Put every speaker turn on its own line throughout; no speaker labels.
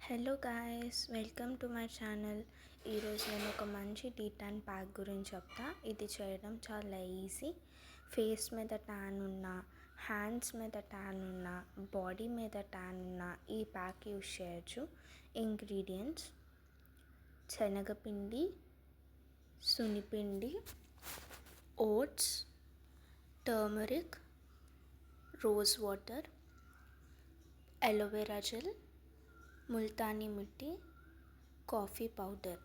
Hello guys, welcome to my channel. ఈరోజు నేను ఒక మంచి టీ ట్యాన్ ప్యాక్ గురించి చెప్తా. ఇది చేయడం చాలా ఈజీ. ఫేస్ మీద ట్యాన్ ఉన్న, హ్యాండ్స్ మీద ట్యాన్ ఉన్న, బాడీ మీద ట్యాన్ ఉన్న ఈ ప్యాక్ యూస్ చేయొచ్చు. ఇంగ్రీడియంట్స్: శనగపిండి, సునిపిండి, oats, turmeric, rose water, aloe vera gel, Multani mitti, coffee powder.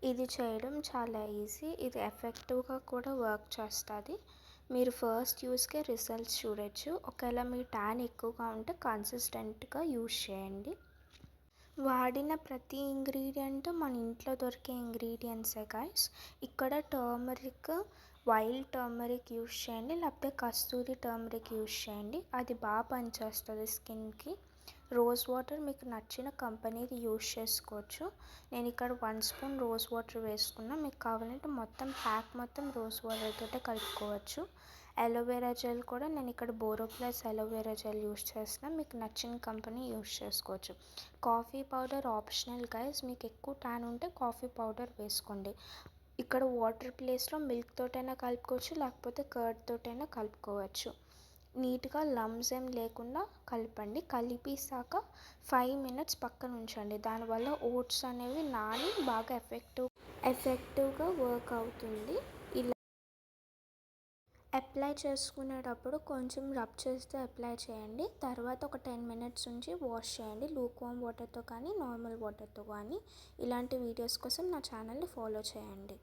ఇది చేయడం చాలా ఈజీ. ఇది ఎఫెక్టివ్గా కూడా వర్క్ చేస్తుంది. మీరు ఫస్ట్ యూస్కే రిజల్ట్స్ చూడొచ్చు. ఒకవేళ మీ ట్యాన్ ఎక్కువగా ఉంటే కన్సిస్టెంట్గా యూస్ చేయండి. వాడిన ప్రతి ఇంగ్రీడియంట్ మన ఇంట్లో దొరికే ఇంగ్రీడియంట్సే గైస్. ఇక్కడ టర్మరిక్, వైల్డ్ టర్మరిక్ యూస్ చేయండి, లేకపోతే కస్తూరి టర్మరిక్ యూస్ చేయండి. అది బాగా పనిచేస్తుంది స్కిన్కి. రోజ్ వాటర్ మీకు నచ్చిన కంపెనీది యూస్ చేసుకోవచ్చు. నేను ఇక్కడ 1 స్పూన్ రోజ్ వాటర్ వేసుకున్నా. మీకు కావాలంటే మొత్తం ప్యాక్ మొత్తం రోజ్ వాటర్ తోటే కలుపుకోవచ్చు. అలోవెరా జెల్ కూడా నేను ఇక్కడ బోరోప్లస్ అలోవెరా జెల్ యూస్ చేస్తున్నా. మీకు నచ్చిన కంపెనీ యూస్ చేసుకోవచ్చు. Coffee powder optional guys. మీకు ఎక్కువ ట్యాన్ ఉంటే కాఫీ పౌడర్ వేసుకోండి. ఇక్కడ వాటర్ ప్లేస్లో మిల్క్ తోటైనా కలుపుకోవచ్చు, లేకపోతే కర్డ్ తోటైనా కలుపుకోవచ్చు. నీట్గా లమ్స్ ఏం లేకుండా కలపండి. కలిపేసాక 5 మినిట్స్ పక్కన ఉంచండి. దానివల్ల ఓట్స్ అనేవి నాని బాగా ఎఫెక్టివ్గా వర్క్ అవుతుంది. ఇలా అప్లై చేసుకునేటప్పుడు కొంచెం రబ్ చేస్తూ అప్లై చేయండి. తర్వాత ఒక 10 మినిట్స్ ఉంచి వాష్ చేయండి, లూక్ వామ్ వాటర్తో కానీ నార్మల్ వాటర్తో కానీ. ఇలాంటి వీడియోస్ కోసం నా ఛానల్ని ఫాలో చేయండి.